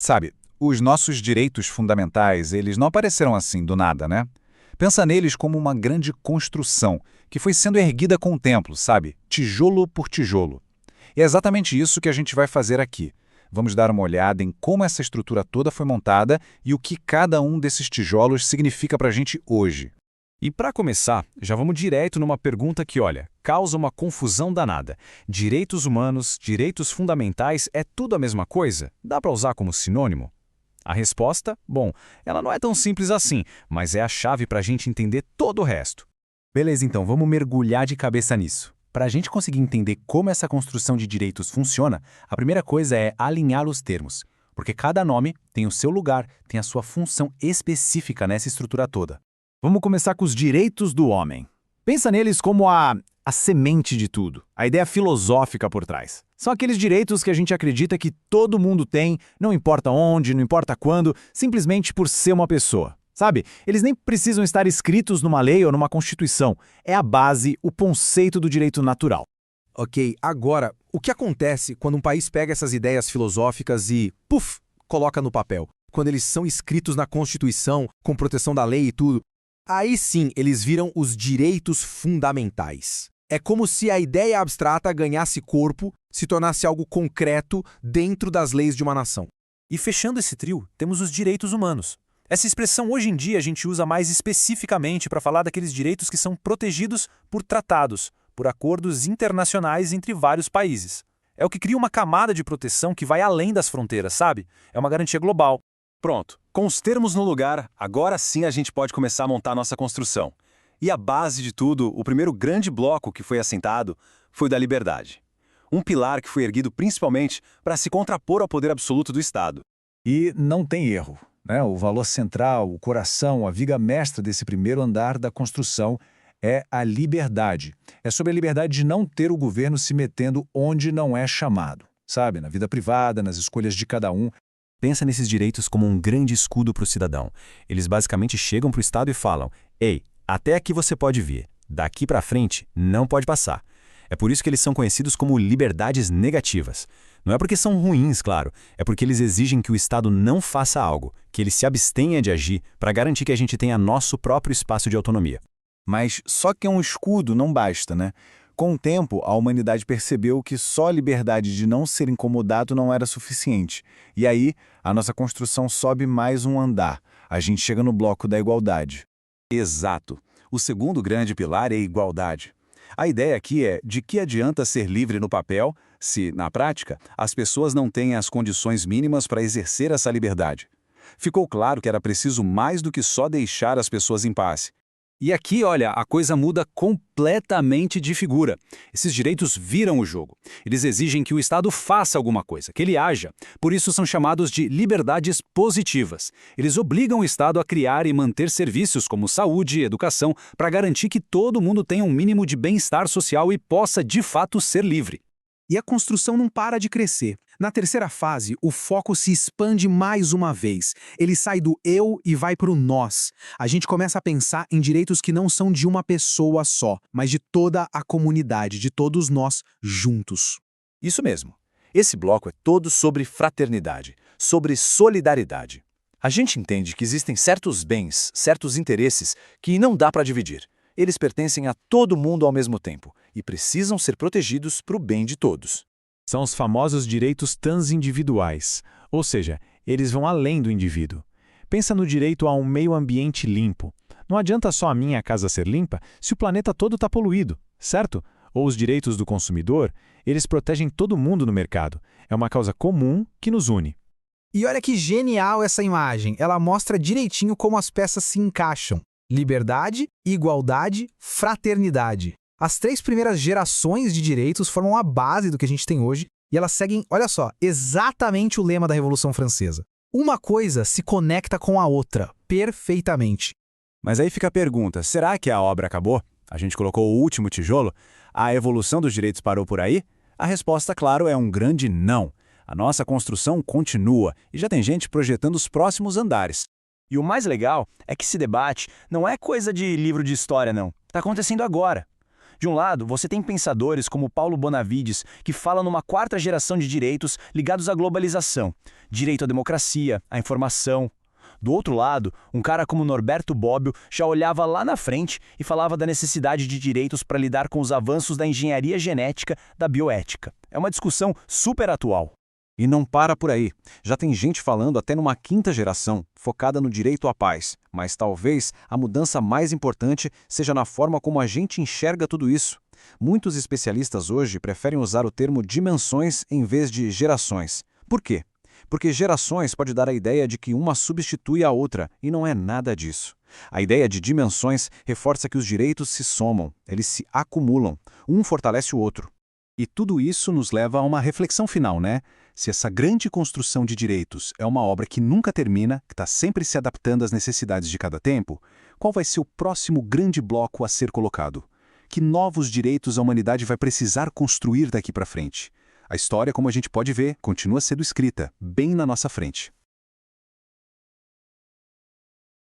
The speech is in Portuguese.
Sabe, os nossos direitos fundamentais, eles não apareceram assim do nada, né? Pensa neles como uma grande construção que foi sendo erguida com o tempo, sabe? Tijolo por tijolo. E é exatamente isso que a gente vai fazer aqui. Vamos dar uma olhada em como essa estrutura toda foi montada e o que cada um desses tijolos significa para a gente hoje. E para começar, já vamos direto numa pergunta que, olha, causa uma confusão danada. Direitos humanos, direitos fundamentais, é tudo a mesma coisa? Dá para usar como sinônimo? A resposta? Bom, ela não é tão simples assim, mas é a chave para a gente entender todo o resto. Beleza, então vamos mergulhar de cabeça nisso. Para a gente conseguir entender como essa construção de direitos funciona, a primeira coisa é alinhar os termos, porque cada nome tem o seu lugar, tem a sua função específica nessa estrutura toda. Vamos começar com os direitos do homem. Pensa neles como a semente de tudo, a ideia filosófica por trás. São aqueles direitos que a gente acredita que todo mundo tem, não importa onde, não importa quando, simplesmente por ser uma pessoa. Sabe? Eles nem precisam estar escritos numa lei ou numa constituição. É a base, o conceito do direito natural. Ok, agora, o que acontece quando um país pega essas ideias filosóficas e, puf, coloca no papel? Quando eles são escritos na Constituição, com proteção da lei e tudo, aí sim eles viram os direitos fundamentais. É como se a ideia abstrata ganhasse corpo, se tornasse algo concreto dentro das leis de uma nação. E fechando esse trio, temos os direitos humanos. Essa expressão hoje em dia a gente usa mais especificamente para falar daqueles direitos que são protegidos por tratados, por acordos internacionais entre vários países. É o que cria uma camada de proteção que vai além das fronteiras, sabe? É uma garantia global. Pronto, com os termos no lugar, agora sim a gente pode começar a montar nossa construção. E a base de tudo, o primeiro grande bloco que foi assentado, foi o da liberdade. Um pilar que foi erguido principalmente para se contrapor ao poder absoluto do Estado. E não tem erro, né? O valor central, o coração, a viga mestra desse primeiro andar da construção é a liberdade. É sobre a liberdade de não ter o governo se metendo onde não é chamado, sabe? Na vida privada, nas escolhas de cada um. Pensa nesses direitos como um grande escudo para o cidadão. Eles basicamente chegam para o Estado e falam: ei, até aqui você pode vir, daqui para frente não pode passar. É por isso que eles são conhecidos como liberdades negativas. Não é porque são ruins, claro, é porque eles exigem que o Estado não faça algo, que ele se abstenha de agir para garantir que a gente tenha nosso próprio espaço de autonomia. Mas só que um escudo não basta, né? Com o tempo, a humanidade percebeu que só a liberdade de não ser incomodado não era suficiente. E aí, a nossa construção sobe mais um andar. A gente chega no bloco da igualdade. Exato. O segundo grande pilar é a igualdade. A ideia aqui é de que adianta ser livre no papel se, na prática, as pessoas não têm as condições mínimas para exercer essa liberdade. Ficou claro que era preciso mais do que só deixar as pessoas em paz. E aqui, olha, a coisa muda completamente de figura. Esses direitos viram o jogo. Eles exigem que o Estado faça alguma coisa, que ele haja. Por isso são chamados de liberdades positivas. Eles obrigam o Estado a criar e manter serviços como saúde e educação para garantir que todo mundo tenha um mínimo de bem-estar social e possa, de fato, ser livre. E a construção não para de crescer. Na terceira fase, o foco se expande mais uma vez. Ele sai do eu e vai para o nós. A gente começa a pensar em direitos que não são de uma pessoa só, mas de toda a comunidade, de todos nós juntos. Isso mesmo. Esse bloco é todo sobre fraternidade, sobre solidariedade. A gente entende que existem certos bens, certos interesses que não dá para dividir. Eles pertencem a todo mundo ao mesmo tempo e precisam ser protegidos para o bem de todos. São os famosos direitos transindividuais, ou seja, eles vão além do indivíduo. Pensa no direito a um meio ambiente limpo. Não adianta só a minha casa ser limpa se o planeta todo está poluído, certo? Ou os direitos do consumidor, eles protegem todo mundo no mercado. É uma causa comum que nos une. E olha que genial essa imagem. Ela mostra direitinho como as peças se encaixam. Liberdade, igualdade, fraternidade. As 3 primeiras gerações de direitos formam a base do que a gente tem hoje e elas seguem, olha só, exatamente o lema da Revolução Francesa. Uma coisa se conecta com a outra, perfeitamente. Mas aí fica a pergunta, será que a obra acabou? A gente colocou o último tijolo? A evolução dos direitos parou por aí? A resposta, claro, é um grande não. A nossa construção continua e já tem gente projetando os próximos andares. E o mais legal é que esse debate não é coisa de livro de história, não. Está acontecendo agora. De um lado, você tem pensadores como Paulo Bonavides, que fala numa quarta geração de direitos ligados à globalização, direito à democracia, à informação. Do outro lado, um cara como Norberto Bobbio já olhava lá na frente e falava da necessidade de direitos para lidar com os avanços da engenharia genética, da bioética. É uma discussão super atual. E não para por aí. Já tem gente falando até numa quinta geração, focada no direito à paz. Mas talvez a mudança mais importante seja na forma como a gente enxerga tudo isso. Muitos especialistas hoje preferem usar o termo dimensões em vez de gerações. Por quê? Porque gerações pode dar a ideia de que uma substitui a outra, e não é nada disso. A ideia de dimensões reforça que os direitos se somam, eles se acumulam, um fortalece o outro. E tudo isso nos leva a uma reflexão final, né? Se essa grande construção de direitos é uma obra que nunca termina, que está sempre se adaptando às necessidades de cada tempo, qual vai ser o próximo grande bloco a ser colocado? Que novos direitos a humanidade vai precisar construir daqui para frente? A história, como a gente pode ver, continua sendo escrita, bem na nossa frente.